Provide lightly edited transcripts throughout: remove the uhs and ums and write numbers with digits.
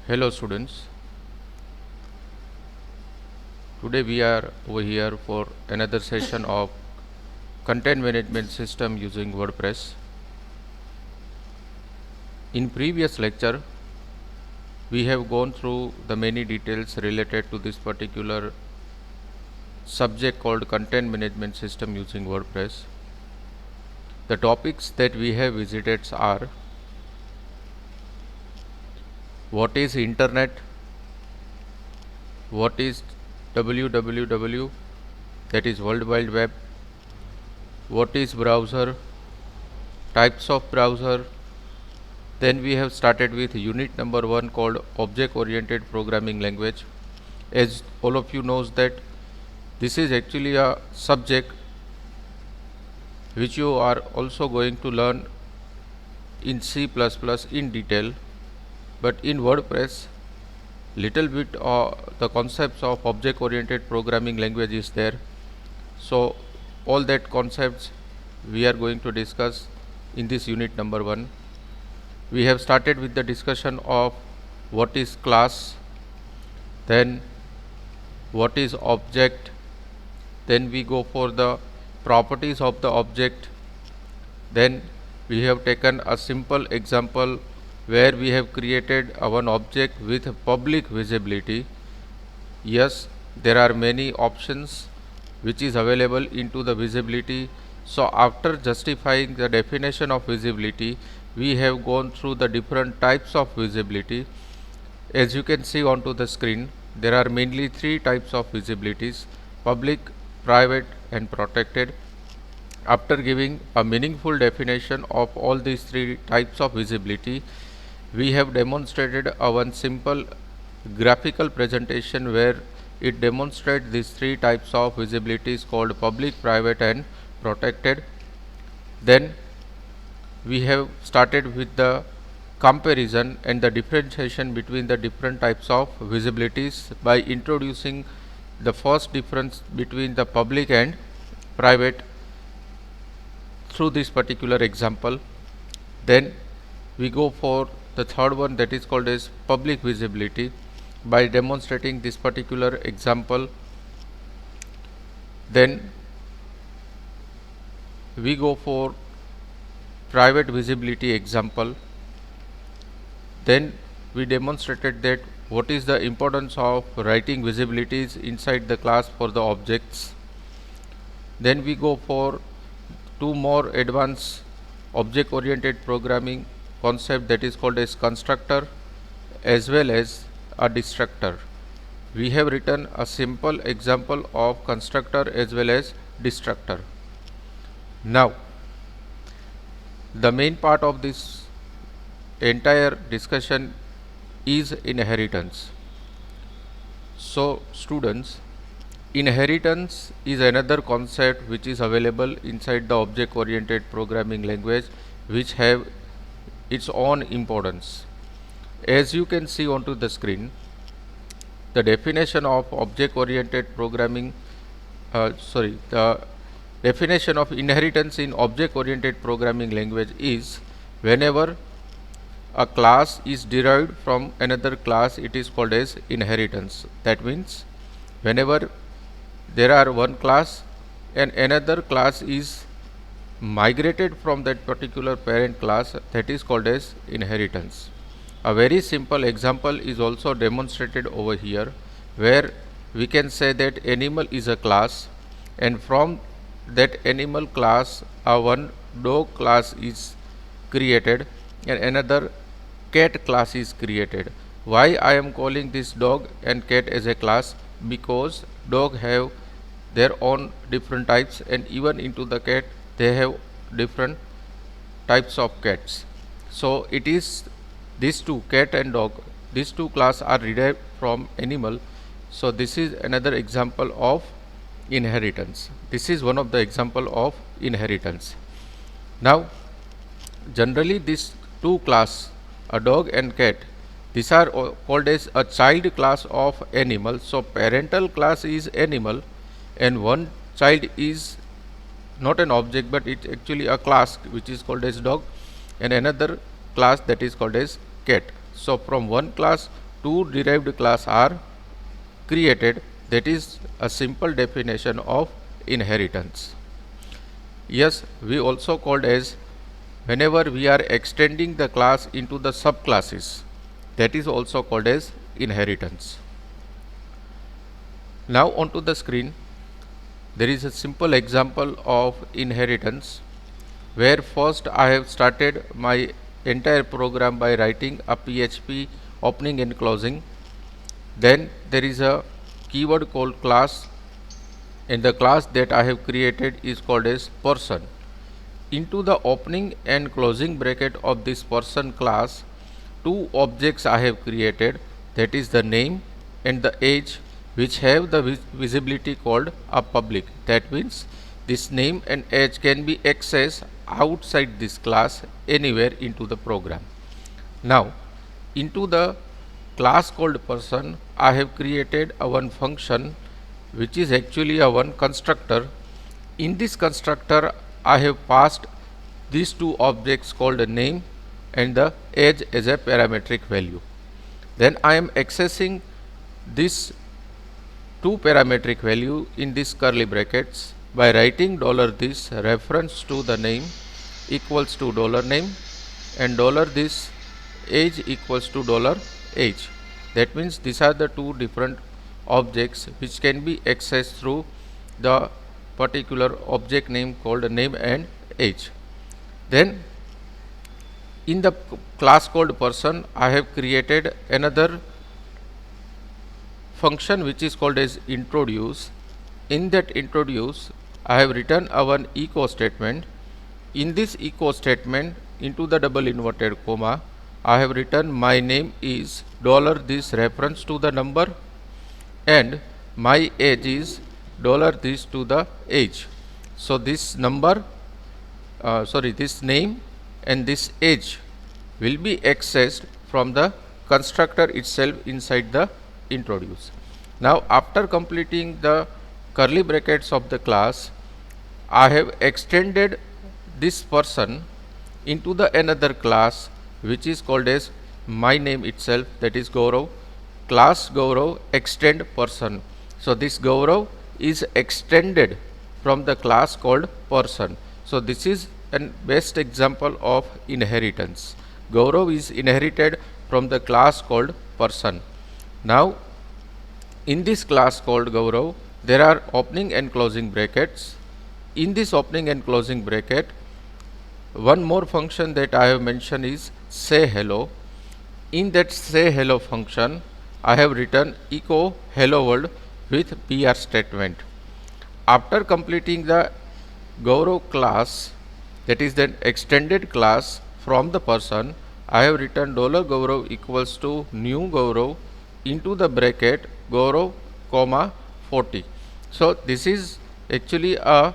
Hello students, today we are over here for another session of content management system using WordPress. In previous lecture, we have gone through the many details related to this particular subject called content management system using WordPress. The topics that we have visited are what is internet, what is www, that is World Wide Web, what is browser, types of browser. Then we have started with unit number 1 called object oriented programming language. As all of you knows that this is actually a subject which you are also going to learn in C++ in detail, but in WordPress little bit the concepts of object oriented programming language is there. So all that concepts we are going to discuss in this unit number 1. We have started with the discussion of what is class, then what is object, then we go for the properties of the object, then we have taken a simple example where we have created one object with public visibility. Yes, there are many options which is available into the visibility. So after justifying the definition of visibility, we have gone through the different types of visibility. As you can see onto the screen, there are mainly 3 types of visibilities: public, private and protected. After giving a meaningful definition of all these 3 types of visibility, we have demonstrated one simple graphical presentation where it demonstrates these 3 types of visibilities called public, private and protected. Then we have started with the comparison and the differentiation between the different types of visibilities by introducing the first difference between the public and private through this particular example. Then we go for the third one, that is called as public visibility, by demonstrating this particular example. Then we go for private visibility example. Then we demonstrated that what is the importance of writing visibilities inside the class for the objects. Then we go for 2 more advanced object oriented programming concept, that is called as constructor as well as a destructor. We have written a simple example of constructor as well as destructor. Now the main part of this entire discussion is inheritance. So students, inheritance is another concept which is available inside the object oriented programming language, which have its own importance. As you can see onto the screen, the definition of object oriented programming the definition of inheritance in object oriented programming language is whenever a class is derived from another class, it is called as inheritance. That means whenever there are one class and another class is migrated from that particular parent class, that is called as inheritance. A very simple example is also demonstrated over here, where we can say that animal is a class, and from that animal class one dog class is created and another cat class is created. Why I am calling this dog and cat as a class? Because dog have their own different types, and even into the cat they have different types of cats. So it is these two, cat and dog, these two class are derived from animal. So this is another example of inheritance. This is one of the example of inheritance. Now generally these two class, a dog and cat, these are called as a child class of animal. So parental class is animal and one child is not an object, but it's actually a class which is called as dog, and another class that is called as cat. So from one class two derived class are created. That is a simple definition of inheritance. Yes, we also called as whenever we are extending the class into the subclasses, that is also called as inheritance. Now onto the screen, there is a simple example of inheritance where first I have started my entire program by writing a PHP opening and closing. Then there is a keyword called class, and the class that I have created is called as person. Into the opening and closing bracket of this person class, two objects I have created, that is the name and the age, which have the visibility called a public. That means this name and age can be accessed outside this class anywhere into the program. Now into the class called person, I have created a one function which is actually a one constructor. In this constructor I have passed these two objects called name and the age as a parametric value. Then I am accessing this two parametric value in this curly brackets by writing $this reference to the name equals to $name and $this age equals to $age. That means these are the two different objects which can be accessed through the particular object name called name and age. Then in the class called person, I have created another function which is called as introduce. In that introduce, I have written a one echo statement. In this echo statement, into the double inverted comma, I have written my name is $this reference to the number and my age is $this to the age. So this number this name and this age will be accessed from the constructor itself inside the introduce. Now after completing the curly brackets of the class, I have extended this person into the another class which is called as my name itself, that is Gaurav. Class Gaurav extend person. So this Gaurav is extended from the class called person. So this is an best example of inheritance. Gaurav is inherited from the class called person. Now in this class called Gaurav, there are opening and closing brackets. In this opening and closing bracket, one more function that I have mentioned is say hello. In that say hello function, I have written echo hello world with PR statement. After completing the Gaurav class, that is the extended class from the person, I have written $Gaurav equals to new Gaurav into the bracket Gaurav comma 40. So this is actually a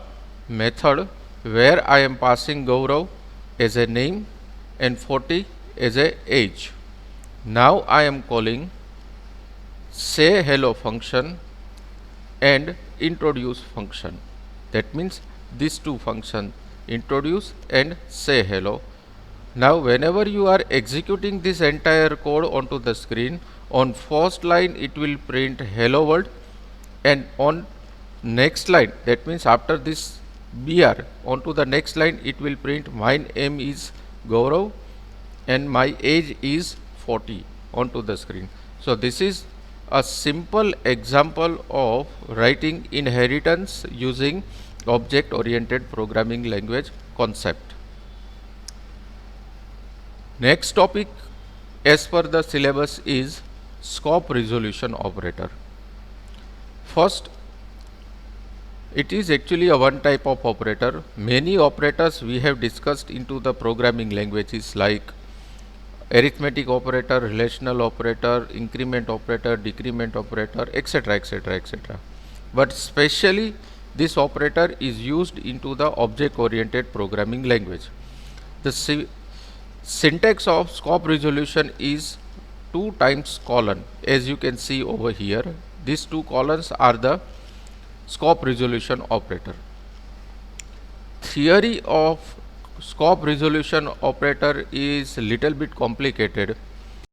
method where I am passing Gaurav as a name and 40 as a age. Now I am calling say hello function and introduce function. That means these two functions, introduce and say hello. Now whenever you are executing this entire code onto the screen, on first line it will print hello world, and on next line, that means after this BR, onto the next line it will print my name is Gaurav and my age is 40 onto the screen. So this is a simple example of writing inheritance using object oriented programming language concept. Next topic as per the syllabus is scope resolution operator. First, it is actually a one type of operator. Many operators we have discussed into the programming languages like arithmetic operator, relational operator, increment operator, decrement operator, etc., etc., etc. But specially this operator is used into the object oriented programming language. The syntax of scope resolution is 2 times colon, as you can see over here. These two colons are the scope resolution operator. Theory of scope resolution operator is little bit complicated.